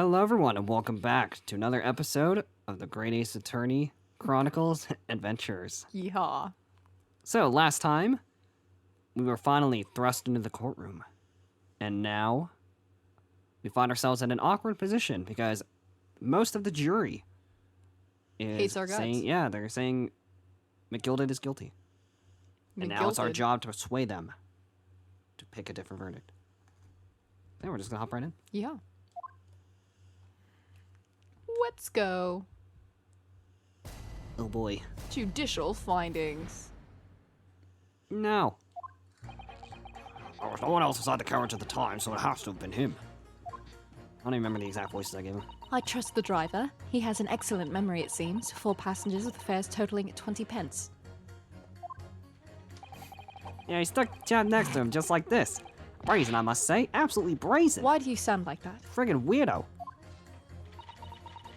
Hello, everyone, and welcome back to another episode of the Great Ace Attorney Chronicles Adventures. Yeehaw. So, last time, we were finally thrust into the courtroom. And now, we find ourselves in an awkward position because most of the jury is Hates our guts. they're saying McGilded is guilty. And now it's our McGilded. job to persuade them to pick a different verdict. Then we're just gonna hop right in. Yeah. Let's go. Oh boy. Judicial findings. No. There was no one else inside the carriage at the time, so it has to have been him. I don't even remember the exact voices I gave him. I trust the driver. He has an excellent memory, it seems. 4 passengers with fares totaling 20 pence. Yeah, he stuck Chad next to him just like this. Brazen, I must say. Absolutely brazen. Why do you sound like that? Friggin' weirdo.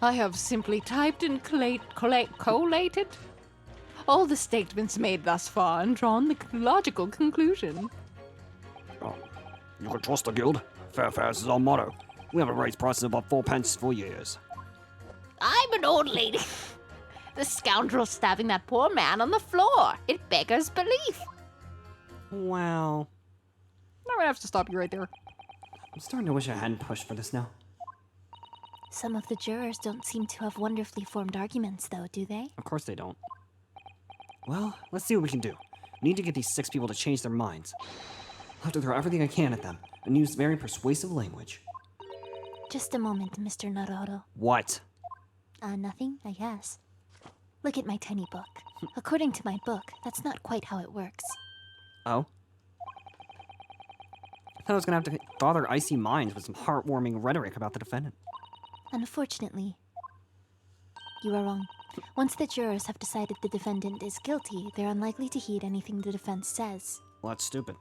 I have simply typed and collated all the statements made thus far and drawn the logical conclusion. Oh, you can trust the guild. Fair fares is our motto. We haven't raised prices above 4 pence for years. I'm an old lady. The scoundrel stabbing that poor man on the floor. It beggars belief. Wow. I'm gonna have to stop you right there. I'm starting to wish I hadn't pushed for this now. Some of the jurors don't seem to have wonderfully formed arguments, though, do they? Of course they don't. Well, let's see what we can do. We need to get these 6 people to change their minds. I'll have to throw everything I can at them and use very persuasive language. Just a moment, Mr. Naruhodo. What? Nothing, I guess. Look at my tiny book. According to my book, that's not quite how it works. Oh? I thought I was gonna have to bother icy minds with some heartwarming rhetoric about the defendant. Unfortunately, you are wrong. Once the jurors have decided the defendant is guilty, they're unlikely to heed anything the defense says. Well, that's stupid.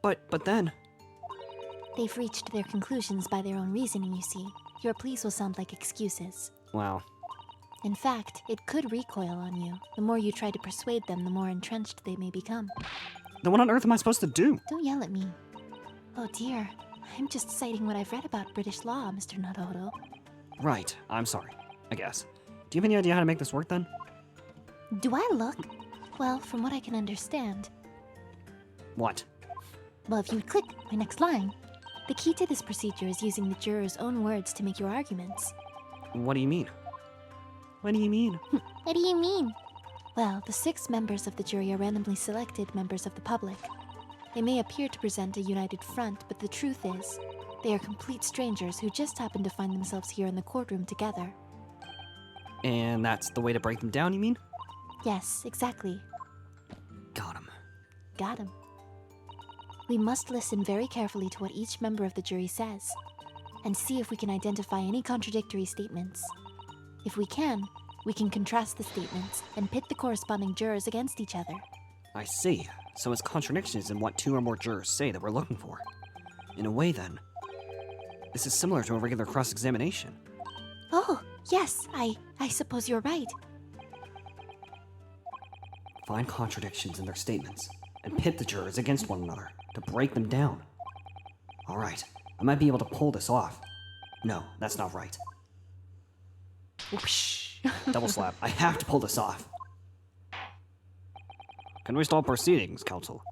But then... They've reached their conclusions by their own reasoning, you see. Your pleas will sound like excuses. Wow. In fact, it could recoil on you. The more you try to persuade them, the more entrenched they may become. Then what on earth am I supposed to do? Don't yell at me. Oh dear. I'm just citing what I've read about British law, Mr. Naruhodo. Right, I'm sorry, I guess. Do you have any idea how to make this work then? Do I look? Well, from what I can understand. What? Well, if you would click my next line. The key to this procedure is using the jurors' own words to make your arguments. What do you mean? What do you mean? What do you mean? Well, the 6 members of the jury are randomly selected members of the public. They may appear to present a united front, but the truth is, they are complete strangers who just happen to find themselves here in the courtroom together. And that's the way to break them down, you mean? Yes, exactly. Got him. Got him. We must listen very carefully to what each member of the jury says, and see if we can identify any contradictory statements. If we can contrast the statements and pit the corresponding jurors against each other. I see. So it's contradictions in what 2 or more jurors say that we're looking for. In a way, then, this is similar to a regular cross-examination. Oh, yes, I suppose you're right. Find contradictions in their statements and pit the jurors against one another to break them down. All right, I might be able to pull this off. No, that's not right. Whoosh. Double slap. I have to pull this off. Can we start proceedings, counsel?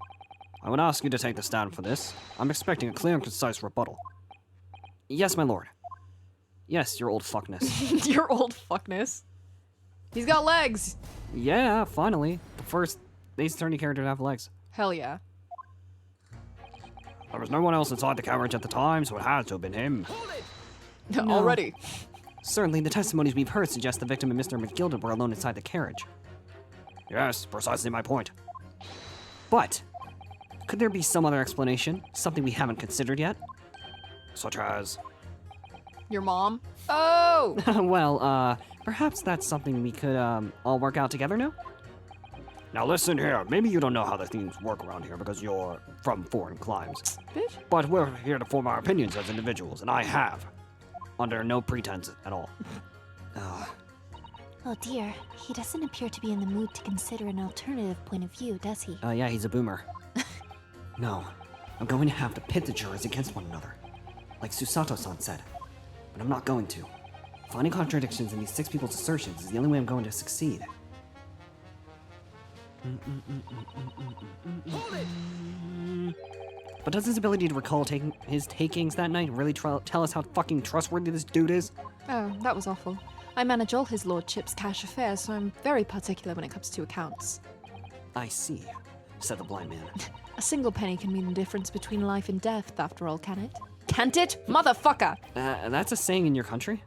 I would ask you to take the stand for this. I'm expecting a clear and concise rebuttal. Yes, my lord. Yes, your old fuckness. Your old fuckness. He's got legs. Yeah, finally. The first Ace Attorney character to have legs. Hell yeah. There was no one else inside the carriage at the time, so it had to have been him. No. Already. Certainly, the testimonies we've heard suggest the victim and Mr. McGilded were alone inside the carriage. Yes, precisely my point. But, could there be some other explanation? Something we haven't considered yet? Such as... Your mom? Oh! well, perhaps that's something we could, all work out together now? Now listen here, maybe you don't know how the things work around here because you're from foreign climes. Bitch. But we're here to form our opinions as individuals, and I have. Under no pretense at all. Oh dear, he doesn't appear to be in the mood to consider an alternative point of view, does he? Yeah, he's a boomer. No, I'm going to have to pit the jurors against one another. like Susato-san said. But I'm not going to. Finding contradictions in these 6 people's assertions is the only way I'm going to succeed. But does his ability to recall his takings that night really tell us how fucking trustworthy this dude is? Oh, that was awful. I manage all his lordship's cash affairs, so I'm very particular when it comes to accounts. I see, said the blind man. A single penny can mean the difference between life and death, after all, can it? Can't it? Motherfucker! That's a saying in your country?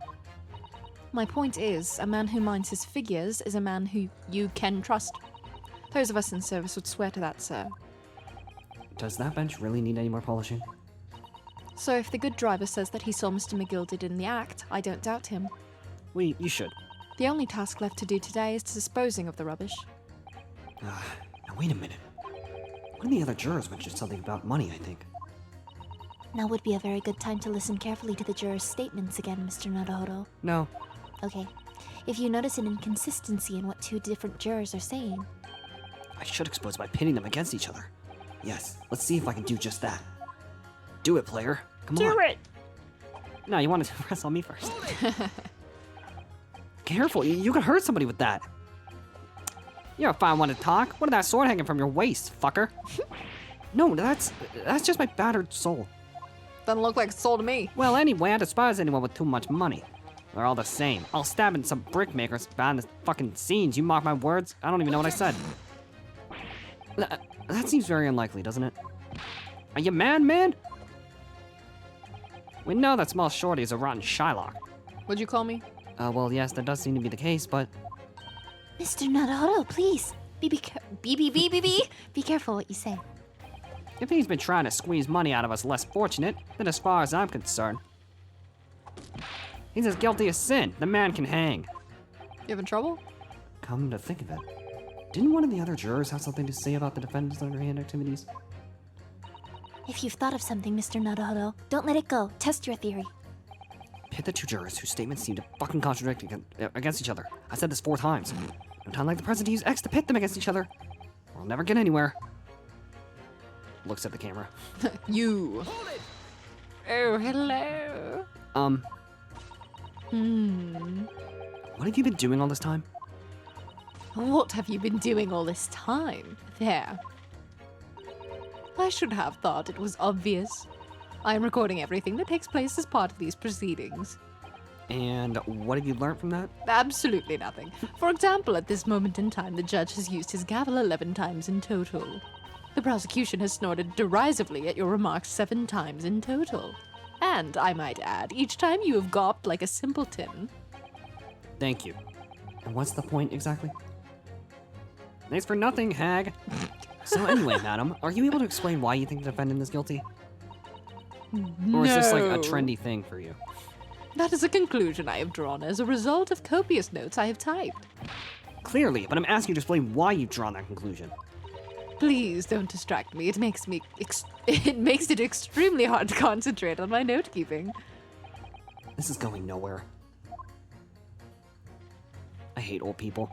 My point is, a man who minds his figures is a man who you can trust. Those of us in service would swear to that, sir. Does that bench really need any more polishing? So if the good driver says that he saw Mr. McGilded in the act, I don't doubt him. You should. The only task left to do today is disposing of the rubbish. Now wait a minute. One of the other jurors mentioned something about money, I think. Now would be a very good time to listen carefully to the jurors' statements again, Mr. Naruhodo. No. Okay. If you notice an inconsistency in what 2 different jurors are saying, I should expose by pitting them against each other. Yes, let's see if I can do just that. Do it, player. Come on. Do it! No, you wanted to press on me first. Careful, you could hurt somebody with that. You're a fine one to talk. What is that sword hanging from your waist, fucker? No, that's just my battered soul. Doesn't look like a soul to me. Well, anyway, I despise anyone with too much money. They're all the same. I'll stab in some brickmakers behind the fucking scenes. You mark my words? I don't even know what I said. That seems very unlikely, doesn't it? Are you mad, man? We know that small shorty is a rotten Shylock. What'd you call me? Well, yes, that does seem to be the case, but... Mr. Naruhodo, please. Be careful what you say. If he's been trying to squeeze money out of us less fortunate, then as far as I'm concerned, he's as guilty as sin. The man can hang. You having trouble? Come to think of it, didn't one of the other jurors have something to say about the defendant's underhand activities? If you've thought of something, Mr. Naruhodo, don't let it go. Test your theory. Pit the 2 jurors whose statements seem to fucking contradict against each other. I said this 4 times. No time like the present to use X to pit them against each other. We'll never get anywhere. Looks at the camera. You. Oh, hello. What have you been doing all this time? What have you been doing all this time? There. I should have thought it was obvious. I am recording everything that takes place as part of these proceedings. And what have you learned from that? Absolutely nothing. For example, at this moment in time, the judge has used his gavel 11 times in total. The prosecution has snorted derisively at your remarks 7 times in total. And, I might add, each time you have gawped like a simpleton. Thank you. And what's the point exactly? Thanks for nothing, hag. So anyway, madam, are you able to explain why you think the defendant is guilty? Or is this like a trendy thing for you? That is a conclusion I have drawn as a result of copious notes I have typed. Clearly, but I'm asking you to explain why you've drawn that conclusion. Please don't distract me. It makes it extremely hard to concentrate on my note-keeping. This is going nowhere. I hate old people.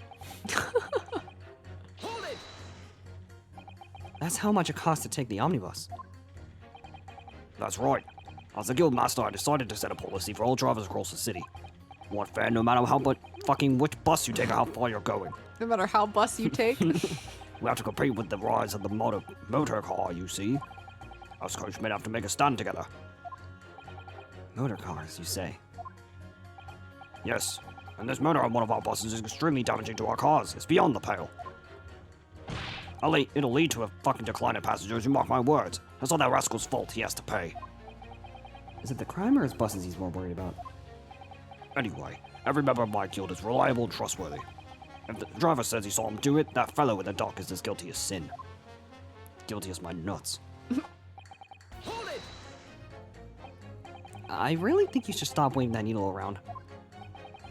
That's how much it costs to take the omnibus. That's right. As a guildmaster, I decided to set a policy for all drivers across the city. Want fare no matter which bus you take or how far you're going. No matter how bus you take. We have to compete with the rise of the motor car, you see. Us coachmen have to make a stand together. Motor cars, you say? Yes, and this murder on one of our buses is extremely damaging to our cars. It's beyond the pale. It'll lead to a fucking decline in passengers, you mark my words. That's all that rascal's fault, he has to pay. Is it the crime or his buses he's more worried about? Anyway, every member of my guild is reliable and trustworthy. If the driver says he saw him do it, that fellow in the dock is as guilty as sin. Guilty as my nuts. I really think you should stop waving that needle around.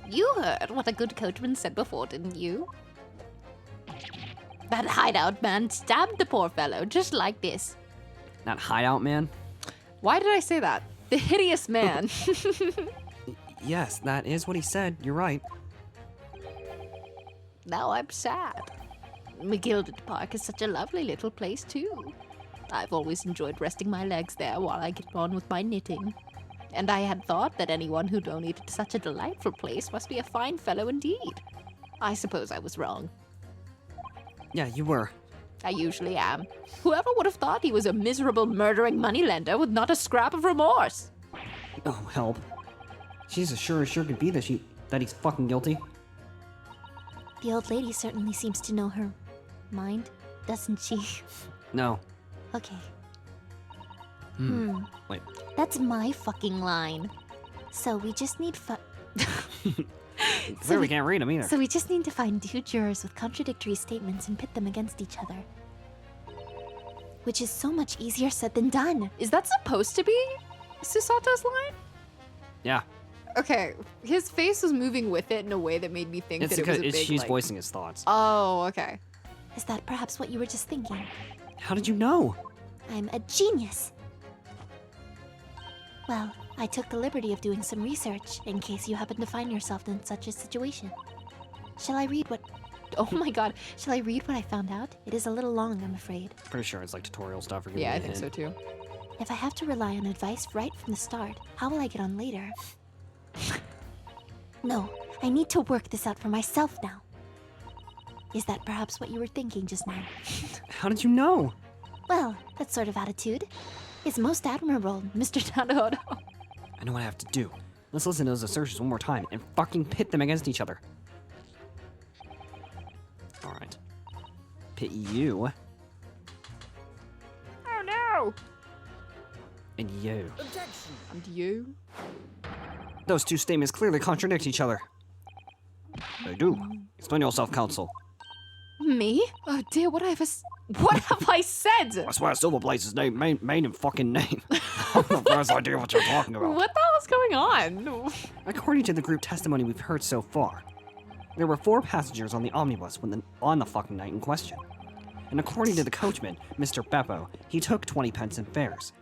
You heard what a good coachman said before, didn't you? That hideout man stabbed the poor fellow just like this. That hideout man? Why did I say that? The hideous man. Yes, that is what he said. You're right. Now I'm sad. McGilded Park is such a lovely little place, too. I've always enjoyed resting my legs there while I get on with my knitting. and I had thought that anyone who donated to such a delightful place must be a fine fellow indeed. I suppose I was wrong. Yeah, you were. I usually am. Whoever would have thought he was a miserable, murdering moneylender with not a scrap of remorse? Oh, help. She's as sure could be that he's fucking guilty. The old lady certainly seems to know her mind, doesn't she? No. Okay. Wait. That's my fucking line. So we just need Clearly can't read them either. So we just need to find 2 jurors with contradictory statements and pit them against each other. Which is so much easier said than done. Is that supposed to be Susato's line? Yeah. Okay, his face was moving with it in a way that made me think It's that it was because a big, she's like... voicing his thoughts. Oh, okay. Is that perhaps what you were just thinking? How did you know? I'm a genius. Well, I took the liberty of doing some research in case you happen to find yourself in such a situation. Shall I read what... Oh my god, shall I read what I found out? It is a little long, I'm afraid. Pretty sure it's like tutorial stuff. Or Yeah, I think so too. If I have to rely on advice right from the start, how will I get on later? No, I need to work this out for myself now. Is that perhaps what you were thinking just now? How did you know? Well, that sort of attitude is most admirable, Mr. Naruhodo. I know what I have to do. Let's listen to those assertions one more time and fucking pit them against each other. Alright. Pit you. Oh no! And you. And you? Those 2 statements clearly contradict each other. They do. Explain yourself, counsel. Me? Oh dear, what have I said? I swear Silverblaze's main and fucking name. I have the first idea what you're talking about. What the hell is going on? According to the group testimony we've heard so far, there were 4 passengers on the omnibus on the fucking night in question. And according to the coachman, Mr. Beppo, he took 20 pence in fares.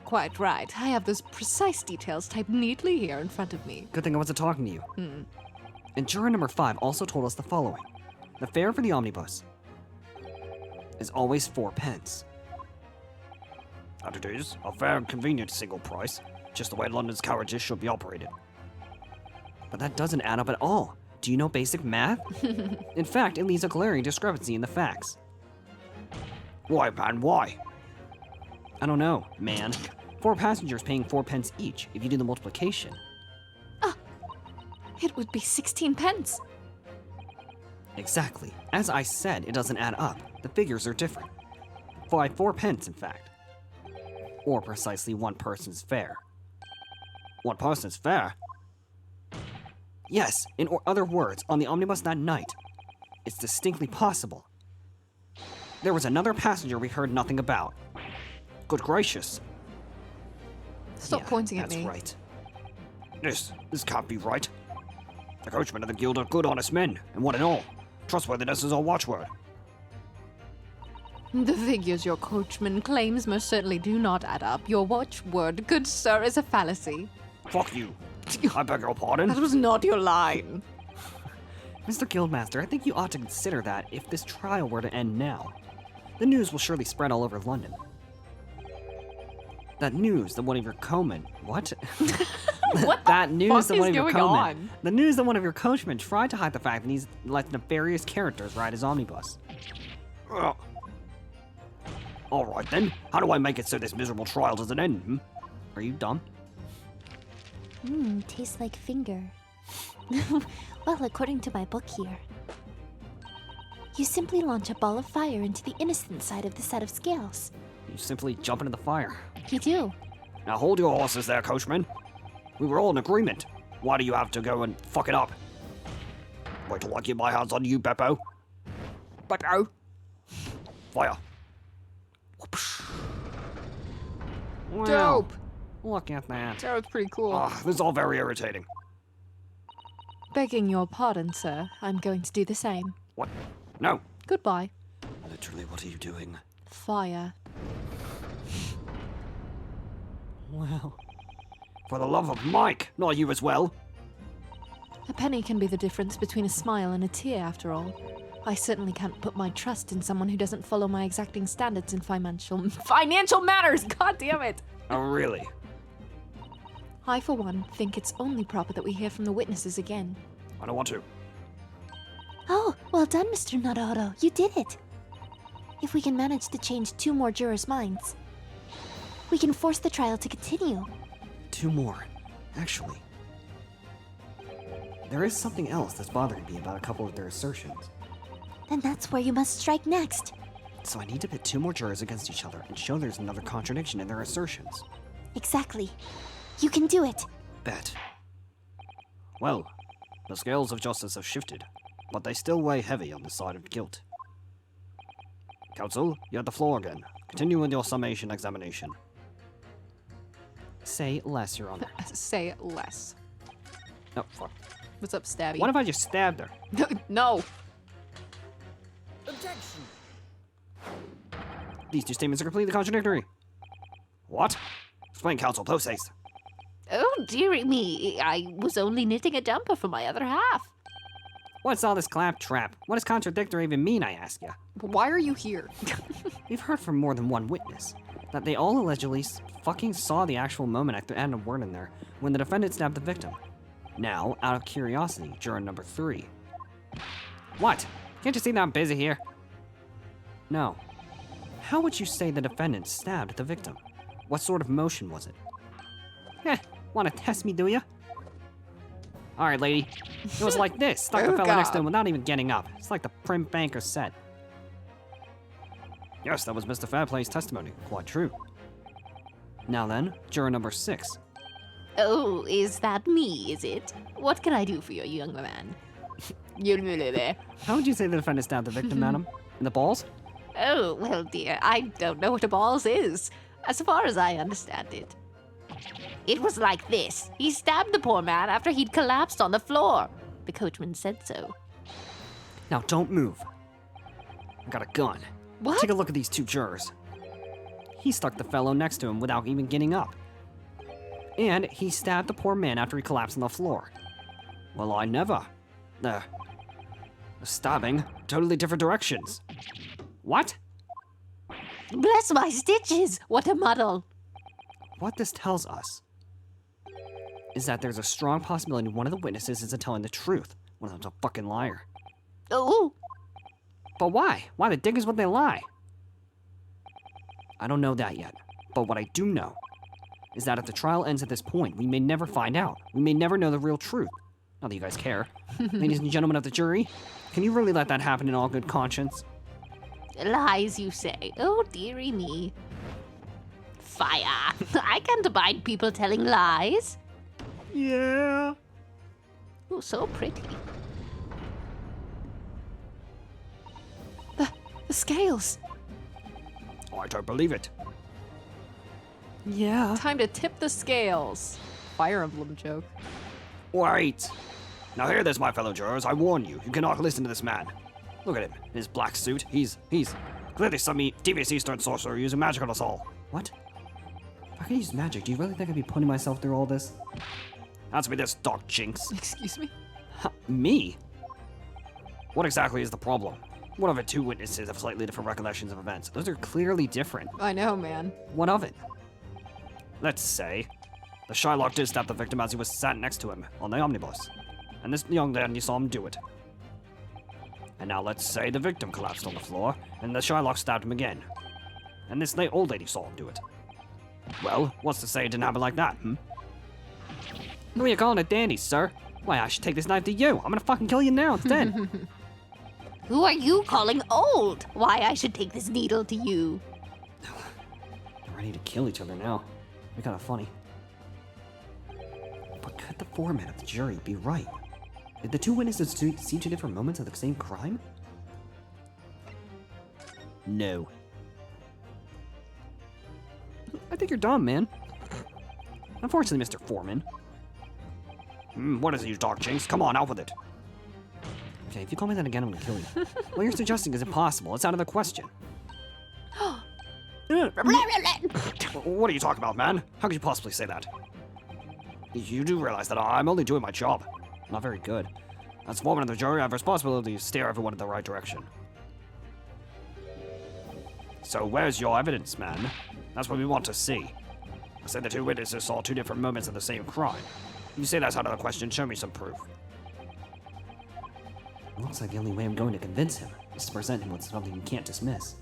Quite right. I have those precise details typed neatly here in front of me. Good thing I wasn't talking to you. And juror number 5 also told us the following. The fare for the omnibus is always 4 pence. And it is a fair and convenient single price, just the way London's carriages should be operated. But that doesn't add up at all. Do you know basic math? In fact, it leaves a glaring discrepancy in the facts. Why, man, why? I don't know, man. 4 passengers paying 4 pence each if you do the multiplication. It would be 16 pence. Exactly. As I said, it doesn't add up. The figures are different. By 4 pence, in fact. Or precisely 1 person's fare. 1 person's fare? Yes, in other words, on the omnibus that night, it's distinctly possible. There was another passenger we heard nothing about. Good gracious. Stop pointing at me. That's right. This can't be right. The coachmen of the guild are good, honest men, and one and all. Trustworthiness is our watchword. The figures your coachman claims most certainly do not add up. Your watchword, good sir, is a fallacy. Fuck you. I beg your pardon. That was not your line. Mr. Guildmaster, I think you ought to consider that if this trial were to end now, the news will surely spread all over London. That news that one of your coachmen... What? What that the news fuck that is one of your going coachmen... on? The news that one of your coachmen tried to hide the fact that he's let nefarious characters ride his omnibus. All right then, how do I make it so this miserable trial doesn't end? Are you dumb? Tastes like finger. Well, according to my book here, you simply launch a ball of fire into the innocent side of the set of scales. You simply jump into the fire. You do. Now hold your horses there, coachman. We were all in agreement. Why do you have to go and fuck it up? Wait till I get my hands on you, Beppo. Beppo! Fire. Whoopsh. Wow. Dope. Look at that. That was pretty cool. This is all very irritating. Begging your pardon, sir, I'm going to do the same. What? No. Goodbye. Literally, what are you doing? Fire. Well, for the love of Mike, not you as well. A penny can be the difference between a smile and a tear, after all. I certainly can't put my trust in someone who doesn't follow my exacting standards in financial matters. God damn it! Oh, really? I, for one, think it's only proper that we hear from the witnesses again. I don't want to. Oh, well done, Mr. Naruhodo. You did it. If we can manage to change 2 more jurors' minds, we can force the trial to continue. 2 more. Actually, there is something else that's bothering me about a couple of their assertions. Then that's where you must strike next. So I need to pit 2 more jurors against each other and show there's another contradiction in their assertions. Exactly. You can do it. Bet. Well, the scales of justice have shifted, but they still weigh heavy on the side of guilt. Counsel, you have the floor again. Continue with your summation examination. Say less, Your Honor. Say less. Oh, fuck. What's up, Stabby? What if I just stabbed her? No! Objection! These 2 statements are completely contradictory. What? Explain, counsel, post haste. Oh, dearie me. I was only knitting a jumper for my other half. What's all this claptrap? What does contradictory even mean, I ask you? Why are you here? We've heard from more than one witness that they all allegedly fucking saw the actual moment at the end of word in there when the defendant stabbed the victim. Now, out of curiosity, juror number 3. What? Can't you see that I'm busy here? No. How would you say the defendant stabbed the victim? What sort of motion was it? Wanna test me, do ya? Alright, lady. It was like this. Stuck the Oh, fella next to God. him without even getting up. It's like the prim banker said. Yes, that was Mr. Fairplay's testimony. Quite true. Now then, juror number 6. Oh, is that me, is it? What can I do for you, young man? How would you say the defendant stabbed the victim, madam? In the balls? Oh, well, dear, I don't know what a balls is, as far as I understand it. It was like this. He stabbed the poor man after he'd collapsed on the floor. The coachman said so. Now don't move. I got a gun. What? Take a look at these 2 jurors. He stuck the fellow next to him without even getting up. And he stabbed the poor man after he collapsed on the floor. Well, I never. Stabbing, totally different directions. What? Bless my stitches! What a muddle! What this tells us is that there's a strong possibility one of the witnesses isn't telling the truth. One of them's a fucking liar. Oh, But why? Why the dick is what they lie? I don't know that yet. But what I do know is that if the trial ends at this point, we may never find out. We may never know the real truth. Not that you guys care. Ladies and gentlemen of the jury, can you really let that happen in all good conscience? lies you say. Oh, dearie me. Fire. I can't abide people telling lies. Yeah. Oh, so pretty. The scales. I don't believe it. Yeah. Time to tip the scales. Fire Emblem joke. Wait. Now hear this, my fellow jurors. I warn you, you cannot listen to this man. Look at him, in his black suit. He's clearly some devious Eastern sorcerer using magic on us all. What? If I can use magic, do you really think I'd be putting myself through all this? Answer me this, Doc Jinx. Excuse me? Me? What exactly is the problem? One of the 2 witnesses have slightly different recollections of events. Those are clearly different. I know, man. What of it? Let's say the Shylock did stab the victim as he was sat next to him on the omnibus, and this young dandy saw him do it. And now let's say the victim collapsed on the floor, and the Shylock stabbed him again, and this old lady saw him do it. Well, what's to say it didn't happen like that, Who are you calling a dandy, sir? Why, I should take this knife to you. I'm gonna fucking kill you now instead. Who are you calling old? Why I should take this needle to you? They're ready to kill each other now. They're kind of funny. But could the foreman of the jury be right? Did the 2 witnesses see 2 different moments of the same crime? No. I think you're dumb, man. Unfortunately, Mr. Foreman. What is it, you Doc Jinx? Come on, out with it. Okay, if you call me that again, I'm gonna kill you. What you're suggesting is impossible. It's out of the question. What are you talking about, man? How could you possibly say that? You do realize that I'm only doing my job. Not very good. As foreman of the jury, I have responsibility to steer everyone in the right direction. So where's your evidence, man? That's what we want to see. I said the two witnesses saw two different moments of the same crime. You say that's out of the question, show me some proof. Looks like the only way I'm going to convince him is to present him with something he can't dismiss.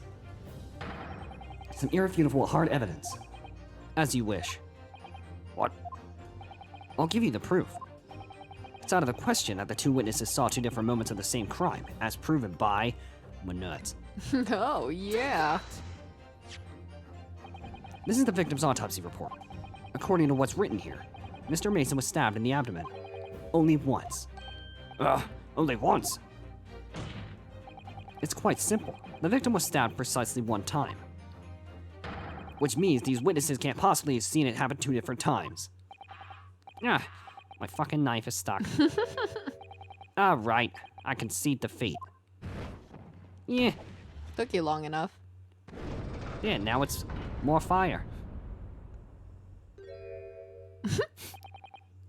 Some irrefutable hard evidence. As you wish. What? I'll give you the proof. It's out of the question that the two witnesses saw two different moments of the same crime, as proven by... my nuts. Oh, yeah. This is the victim's autopsy report. According to what's written here, Mr. Mason was stabbed in the abdomen. Only once. Only once? It's quite simple. The victim was stabbed precisely one time. Which means these witnesses can't possibly have seen it happen two different times. Ah, my fucking knife is stuck. Alright, I concede defeat. Yeah, Took you long enough. yeah, now it's more fire.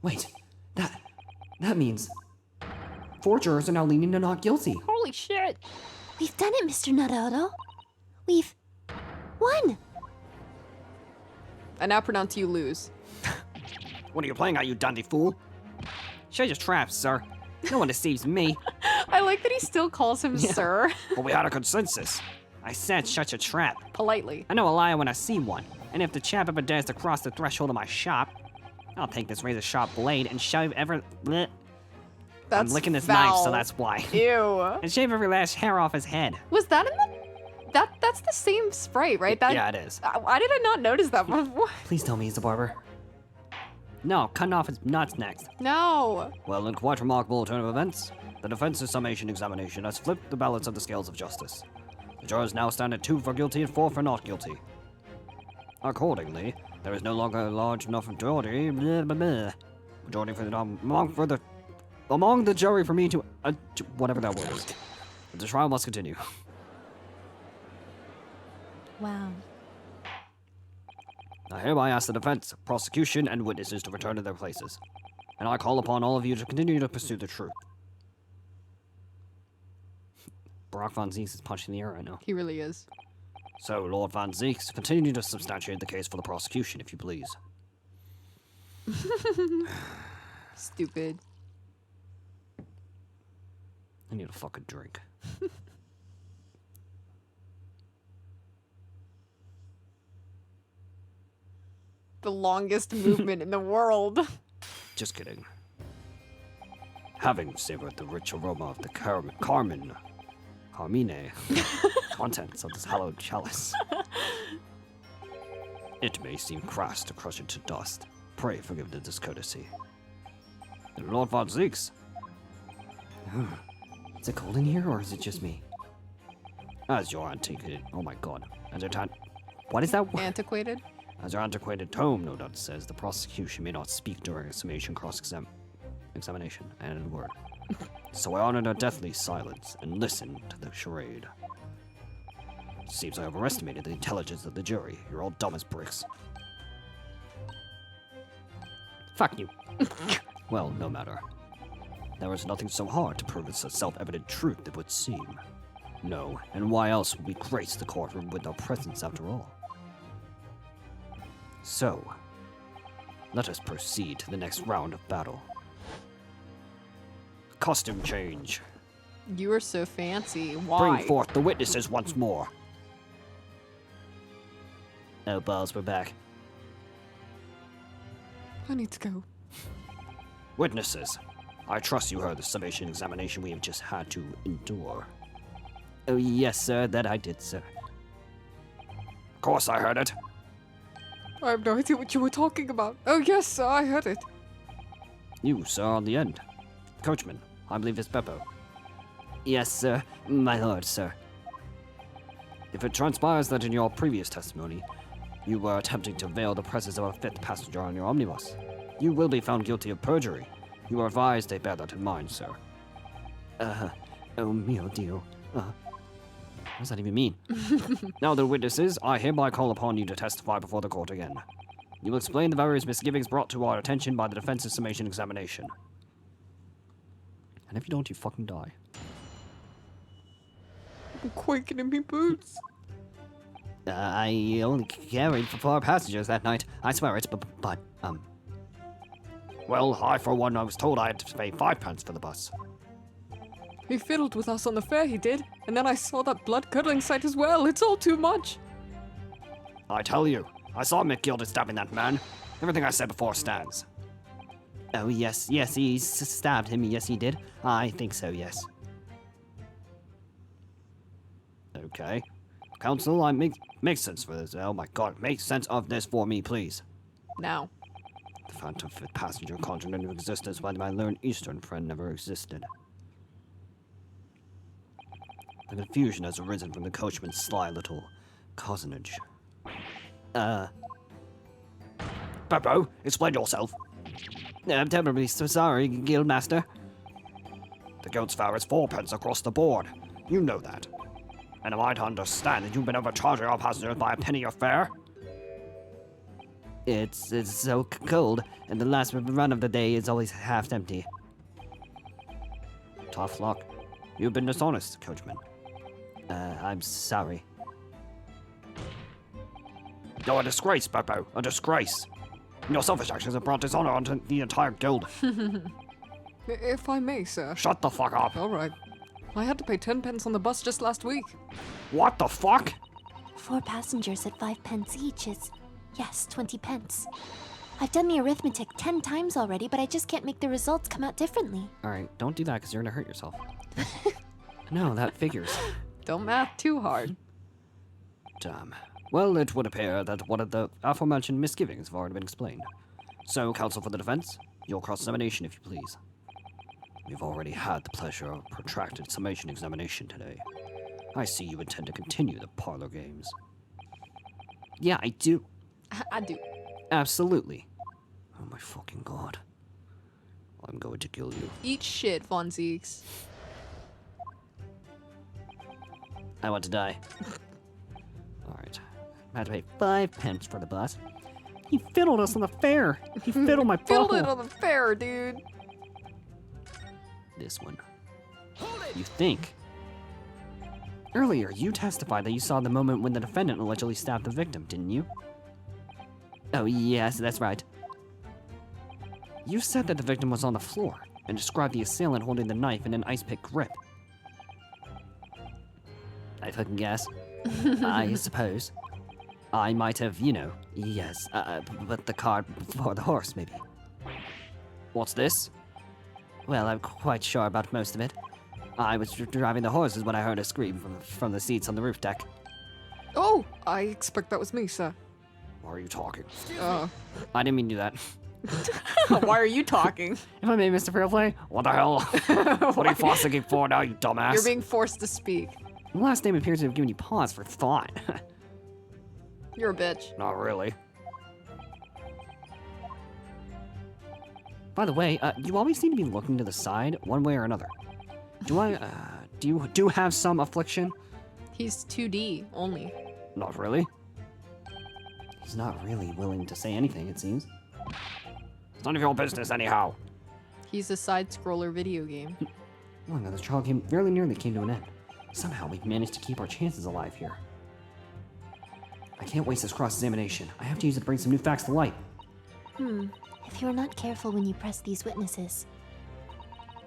Wait, that means 4 jurors are now leaning to not guilty. Holy shit! We've done it, Mr. Naruhodo. We've won. I now pronounce you lose. What are you playing at, you dandy fool? Shut your traps, sir. No one deceives me. I like that he still calls him sir. But we had a consensus. I said shut your trap. Politely. I know a liar when I see one. And if the chap ever dares to cross the threshold of my shop, I'll take this razor-sharp blade and shave every... Bleh. That's I'm licking this foul. knife, so that's why. Ew. And shave every last hair off his head. Was that in the... That's the same spray, right? That, Yeah, it is. Why did I not notice that before? Please tell me he's the barber. No, cutting off his nuts next. No. Well, in quite remarkable turn of events, the defense's summation examination has flipped the balance of the scales of justice. The jurors now stand at 2 for guilty and 4 for not guilty. Accordingly, there is no longer a large enough majority, majority among the jury for me to, whatever that word is. The trial must continue. Wow. I hereby ask the defense, prosecution, and witnesses to return to their places. And I call upon all of you to continue to pursue the truth. Brock Von Zieks is punching the air right now. He really is. So, Lord Von Zieks, continue to substantiate the case for the prosecution, if you please. Stupid. I need a fucking drink. The longest movement in the world. Just kidding. Having savored the rich aroma of the Carmine contents of this hallowed chalice, it may seem crass to crush it to dust. Pray forgive the discourtesy. Lord Von Zieks. Is it cold in here, or is it just me? As your antiquated... Oh my god. What is that word? Antiquated? As your antiquated tome no doubt says, the prosecution may not speak during a summation cross-examination, and word. So I honored a deathly silence and listened to the charade. Seems I overestimated the intelligence of the jury. You're all dumb as bricks. Fuck you. Well, no matter. There is nothing so hard to prove it's a self-evident truth, it would seem. No, and why else would we grace the courtroom with our presence after all? So, let us proceed to the next round of battle. Costume change. You are so fancy. Why? Bring forth the witnesses once more. Oh, balls, we're back. I need to go. Witnesses, I trust you heard the summation examination we have just had to endure. Oh, yes, sir, that I did, sir. Of course I heard it. I have no idea what you were talking about. Oh, yes, sir, I heard it. You, sir, on the end. Coachman, I believe it's Beppo. Yes, sir. My lord, sir. If it transpires that in your previous testimony, you were attempting to veil the presence of a 5th passenger on your omnibus, you will be found guilty of perjury. You are advised to bear that in mind, sir. Oh mio Dio. What does that even mean? Now, the witnesses, I hereby call upon you to testify before the court again. You will explain the various misgivings brought to our attention by the defense's summation examination. And if you don't, you fucking die. I'm quaking in my boots. I only carried for 4 passengers that night. I swear it, but. Well, I for one, I was told I had to pay 5 pence for the bus. He fiddled with us on the fare, he did. And then I saw that blood-curdling sight as well. It's all too much. I tell you, I saw McGilded stabbing that man. Everything I said before stands. Oh, yes, he stabbed him. Yes, he did. I think so, yes. Okay. Counsel, make sense for this. Oh my god, make sense of this for me, please. Now. The phantom fifth passenger conjured into existence when my learned Eastern friend never existed. The confusion has arisen from the coachman's sly little cozenage. Beppo, explain yourself. I'm terribly so sorry, Guildmaster. The guild's fare is 4 pence across the board. You know that. And am I to understand that you've been overcharging our passengers by a penny a fare? It's so cold, and the last run of the day is always half empty. Tough luck. You've been dishonest, coachman. I'm sorry. You're a disgrace, Beppo. A disgrace. Your selfish actions have brought dishonor onto the entire guild. If I may, sir. Shut the fuck up. All right. I had to pay 10 pence on the bus just last week. What the fuck? 4 passengers at 5 pence each is, yes, 20 pence. I've done the arithmetic 10 times already, but I just can't make the results come out differently. Alright, don't do that because you're gonna hurt yourself. No, that figures. Don't math too hard. Damn. Well, it would appear that one of the aforementioned misgivings have already been explained. So, counsel for the defense, your cross-examination, if you please. We've already had the pleasure of a protracted summation examination today. I see you intend to continue the parlor games. Yeah, I do. I do. Absolutely. Oh my fucking god. I'm going to kill you. Eat shit, Von Zeeks. I want to die. Alright. I had to pay 5 pence for the bus. He fiddled us on the fare. He fiddled my Filled it butthole. on the fare, dude. This one. You think. Earlier, you testified that you saw the moment when the defendant allegedly stabbed the victim, didn't you? Oh, yes, that's right. You said that the victim was on the floor, and described the assailant holding the knife in an ice pick grip. I fucking guess. I suppose. I might have, yes, put the cart before the horse, maybe. What's this? Well, I'm quite sure about most of it. I was driving the horses when I heard a scream from the seats on the roof deck. Oh, I expect that was me, sir. Why are you talking? Uh, I didn't mean to do that. why are you talking? If I may, Mr. Fairplay, what the hell? What are you fossicking for now, you dumbass? You're being forced to speak. The last name appears to have given you pause for thought. You're a bitch. Not really. By the way, you always seem to be looking to the side, one way or another. Do you have some affliction? He's 2D only. Not really. He's not really willing to say anything, it seems. It's none of your business anyhow. He's a side-scroller video game. Well, the trial very nearly came to an end. Somehow we've managed to keep our chances alive here. I can't waste this cross-examination. I have to use it to bring some new facts to light. If you're not careful when you press these witnesses,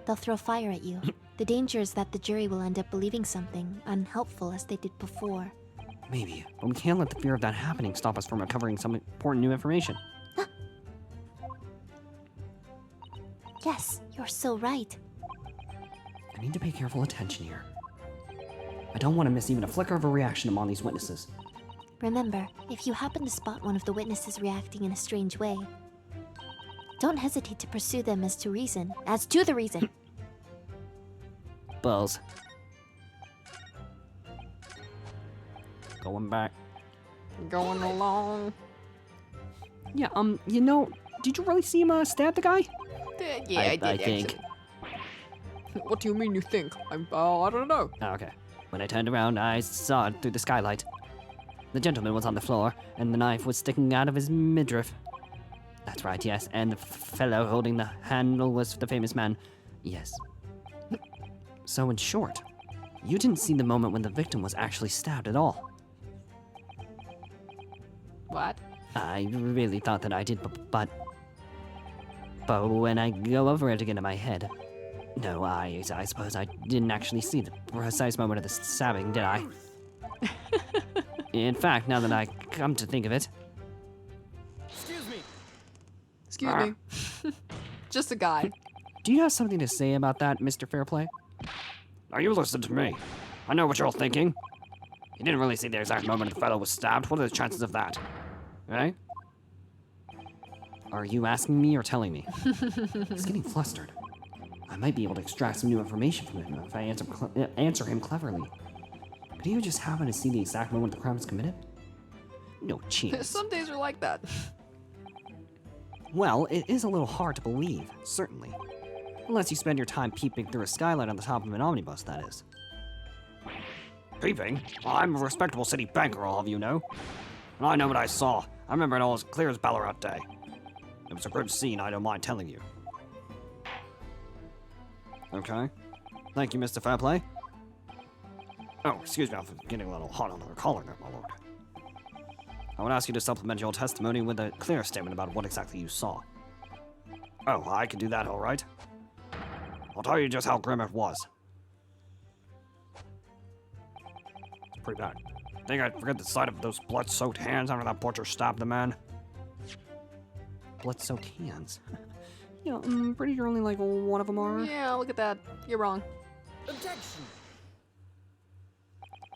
they'll throw fire at you. The danger is that the jury will end up believing something unhelpful as they did before. Maybe, but we can't let the fear of that happening stop us from uncovering some important new information. Yes, you're so right. I need to pay careful attention here. I don't want to miss even a flicker of a reaction among these witnesses. Remember, if you happen to spot one of the witnesses reacting in a strange way, don't hesitate to pursue them as to the reason. Balls. Going back. Going along. Yeah, did you really see him stab the guy? Yeah, I did I think. actually. What do you mean you think? I don't know. Oh, okay. When I turned around, I saw it through the skylight. The gentleman was on the floor, and the knife was sticking out of his midriff. That's right, yes, and the fellow holding the handle was the famous man. Yes. So in short, you didn't see the moment when the victim was actually stabbed at all. I really thought that I did, but when I go over it again in my head, no, I suppose I didn't actually see the precise moment of the stabbing, did I? In fact, now that I come to think of it, Excuse me. Just a guy. do you have something to say about that, Mr. Fairplay? Now you listen to me. I know what you're thinking. You didn't really see the exact moment the fellow was stabbed. What are the chances of that? Eh? Are you asking me or telling me? He's getting flustered. I might be able to extract some new information from him if I answer him cleverly. Could you just happen to see the exact moment the crime was committed? No chance. Some days are like that. Well, it is a little hard to believe, certainly. Unless you spend your time peeping through a skylight on the top of an omnibus, that is. Peeping? Well, I'm a respectable city banker, all of you know. And I know what I saw. I remember it all as clear as Ballarat Day. It was a grim scene, I don't mind telling you. Okay. Thank you, Mr. Fairplay. Oh, excuse me, I'm getting a little hot under the collar there, my lord. I would ask you to supplement your testimony with a clear statement about what exactly you saw. Oh, I can do that, all right. I'll tell you just how grim it was. It's pretty bad. Think I'd forget the sight of those blood-soaked hands after that butcher stabbed the man? Blood-soaked hands. Yeah, I'm pretty sure only like one of them are. Yeah, look at that. You're wrong.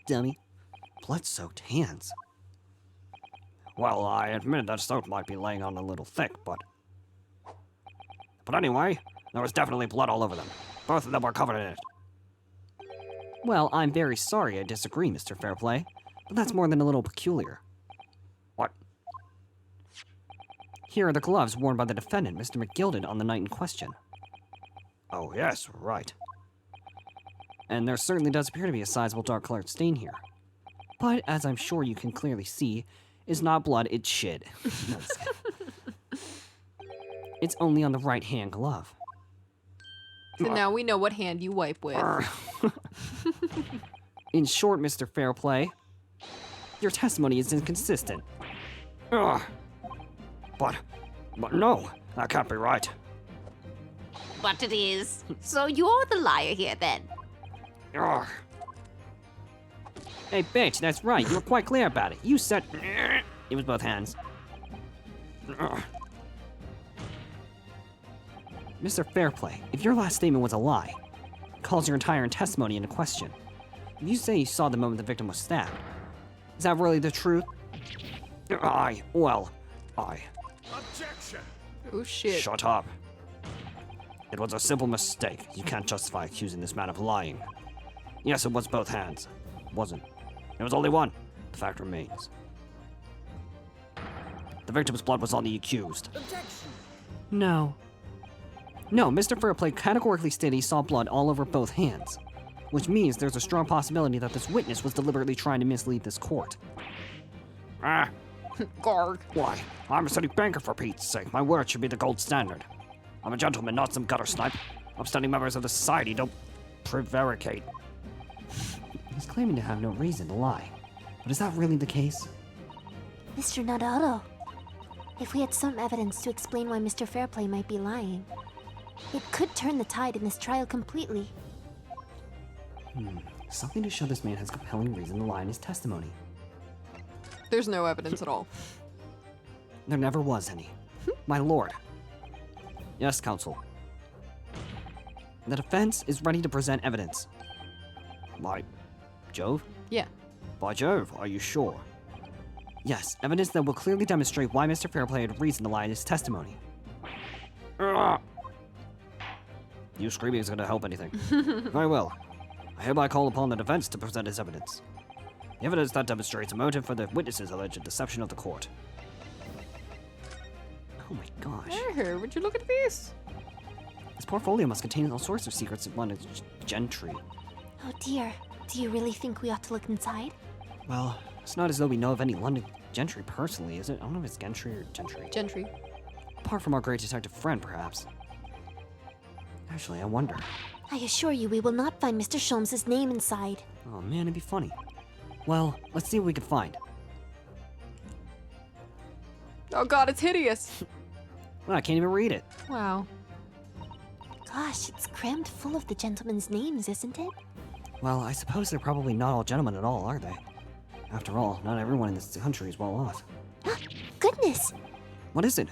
Dummy. Blood-soaked hands. Well, I admit that soap might be laying on a little thick, but anyway, there was definitely blood all over them. Both of them were covered in it. Well, I'm very sorry I disagree, Mr. Fairplay, but that's more than a little peculiar. What? Here are the gloves worn by the defendant, Mr. McGilded, on the night in question. Oh, yes, right. And there certainly does appear to be a sizable dark-colored stain here. But, as I'm sure you can clearly see, it's not blood, it's shit. No, just kidding. It's only on the right-hand glove. So now we know what hand you wipe with. In short, Mr. Fairplay, your testimony is inconsistent. Ugh. But no, that can't be right. But it is. So you're the liar here then. Ugh. Hey, bitch, that's right. You were quite clear about it. You said it was both hands. Ugh. Mr. Fairplay, if your last statement was a lie, it calls your entire testimony into question. If you say you saw the moment the victim was stabbed, is that really the truth? Objection! Oh shit. Shut up. It was a simple mistake. You can't justify accusing this man of lying. Yes, it was both hands. It wasn't. It was only one. The fact remains. The victim's blood was on the accused. No. No, Mr. Fairplay categorically stated he saw blood all over both hands, which means there's a strong possibility that this witness was deliberately trying to mislead this court. Ah, Garg. why? I'm a city banker, for Pete's sake. My word should be the gold standard. I'm a gentleman, not some gutter snipe. Upstanding members of the society don't prevaricate. He's claiming to have no reason to lie, but is that really the case? Mr. Naruhodo, if we had some evidence to explain why Mr. Fairplay might be lying, it could turn the tide in this trial completely. Something to show this man has compelling reason to lie in his testimony. There's no evidence at all. There never was any. My lord. Yes, counsel. The defense is ready to present evidence. By Jove? Yeah. By Jove, are you sure? Yes, evidence that will clearly demonstrate why Mr. Fairplay had reason to lie in his testimony. Ugh. You screaming is going to help anything. Very well. I hereby call upon the defense to present its evidence. The evidence that demonstrates a motive for the witness's alleged deception of the court. Oh my gosh. Hey, would you look at this? This portfolio must contain all sorts of secrets of London's gentry. Oh dear, do you really think we ought to look inside? Well, it's not as though we know of any London gentry personally, is it? I don't know if it's gentry or gentry. Gentry. Apart from our great detective friend, perhaps. Actually, I wonder. I assure you we will not find Mr. Sholmes' name inside. Oh man, it'd be funny. Well, let's see what we can find. Oh god, it's hideous! Well, I can't even read it. Wow. Gosh, it's crammed full of the gentlemen's names, isn't it? Well, I suppose they're probably not all gentlemen at all, are they? After all, not everyone in this country is well off. Goodness! What is it?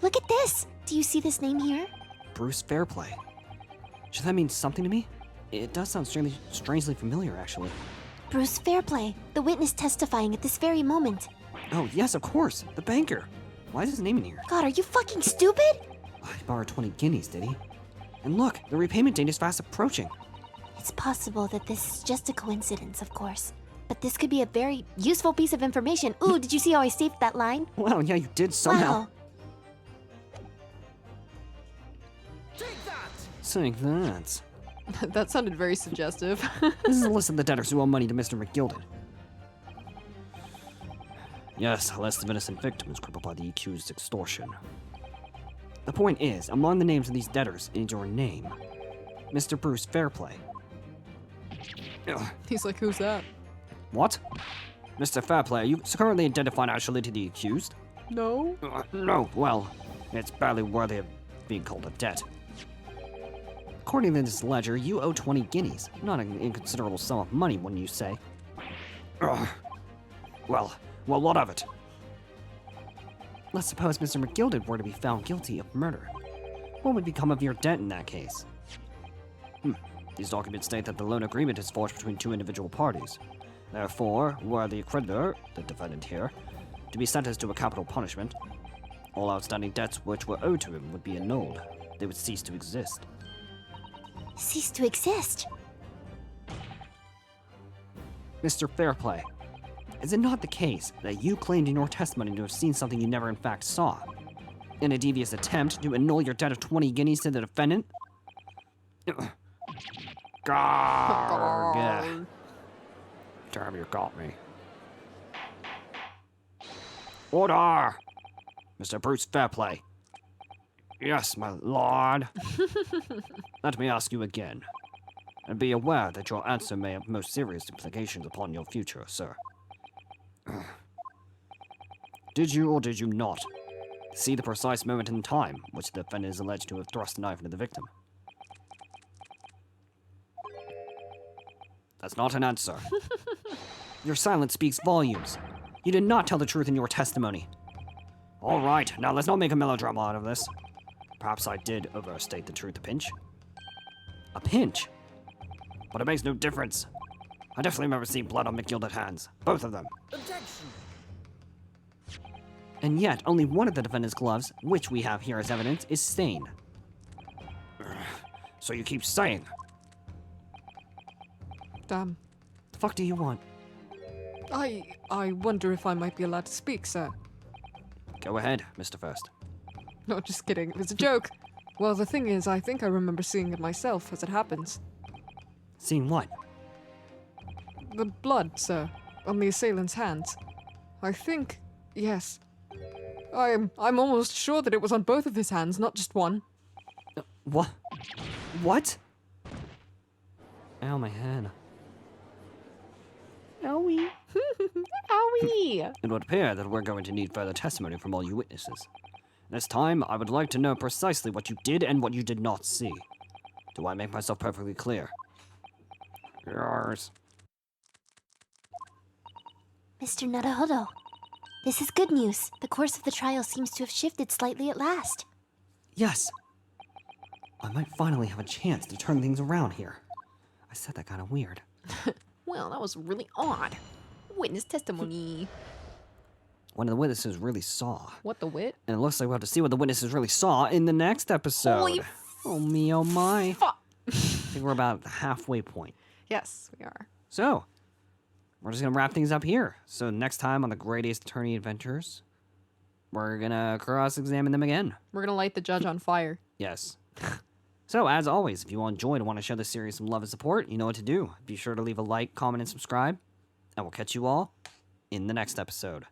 Look at this! Do you see this name here? Bruce Fairplay. Should that mean something to me? It does sound strangely familiar, actually. Bruce Fairplay, the witness testifying at this very moment. Oh, yes, of course. The banker. Why is his name in here? God, are you fucking stupid? He borrowed 20 guineas, did he? And look, the repayment date is fast approaching. It's possible that this is just a coincidence, of course. But this could be a very useful piece of information. Ooh, did you see how I saved that line? Wow, yeah, you did somehow. Wow. Saying that. That sounded very suggestive. This is a list of the debtors who owe money to Mr. McGilded. Yes, a list of innocent victims crippled by the accused's extortion. The point is, among the names of these debtors is your name, Mr. Bruce Fairplay. Ugh. He's like, who's that? What? Mr. Fairplay, are you currently indebted financially to the accused? No. No, well, it's barely worthy of being called a debt. According to this ledger, you owe 20 guineas. Not an inconsiderable sum of money, wouldn't you say? Ugh. Well, what of it? Let's suppose Mr. McGilded were to be found guilty of murder. What would become of your debt in that case? These documents state that the loan agreement is forged between two individual parties. Therefore, were the creditor, the defendant here, to be sentenced to a capital punishment, all outstanding debts which were owed to him would be annulled. They would cease to exist. Cease to exist. Mr. Fairplay, is it not the case that you claimed in your testimony to have seen something you never in fact saw? In a devious attempt to annul your debt of 20 guineas to the defendant? Garg. Damn, you got me. Order! Mr. Bruce Fairplay. Yes, my lord. Let me ask you again. And be aware that your answer may have most serious implications upon your future, sir. Did you or did you not see the precise moment in time which the defendant is alleged to have thrust a knife into the victim? That's not an answer. Your silence speaks volumes. You did not tell the truth in your testimony. All right, now let's not make a melodrama out of this. Perhaps I did overstate the truth a pinch. A pinch? But it makes no difference. I definitely remember seeing blood on McGilded hands. Both of them. Objection! And yet, only one of the defendant's gloves, which we have here as evidence, is stained. So you keep saying. Damn. The fuck do you want? I wonder if I might be allowed to speak, sir. Go ahead, Mr. First. No, just kidding. It was a joke. Well, the thing is, I think I remember seeing it myself as it happens. Seeing what? The blood, sir, on the assailant's hands. I think, yes. I'm almost sure that it was on both of his hands, not just one. What? What? Ow, my head. Owie. Owie. It would appear that we're going to need further testimony from all you witnesses. This time, I would like to know precisely what you did and what you did not see. Do I make myself perfectly clear? Yours. Mr. Naruhodo, this is good news. The course of the trial seems to have shifted slightly at last. Yes. I might finally have a chance to turn things around here. I said that kind of weird. Well, that was really odd. Witness testimony. One of the witnesses really saw. What the wit? And it looks like we'll have to see what the witnesses really saw in the next episode. Holy oh me, oh my. fuck. I think we're about at the halfway point. Yes, we are. So, we're just gonna wrap things up here. So next time on the Great Ace Attorney Adventures, we're gonna cross-examine them again. We're gonna light the judge on fire. Yes. So, as always, if you enjoyed and want to show this series some love and support, you know what to do. Be sure to leave a like, comment, and subscribe. And we'll catch you all in the next episode.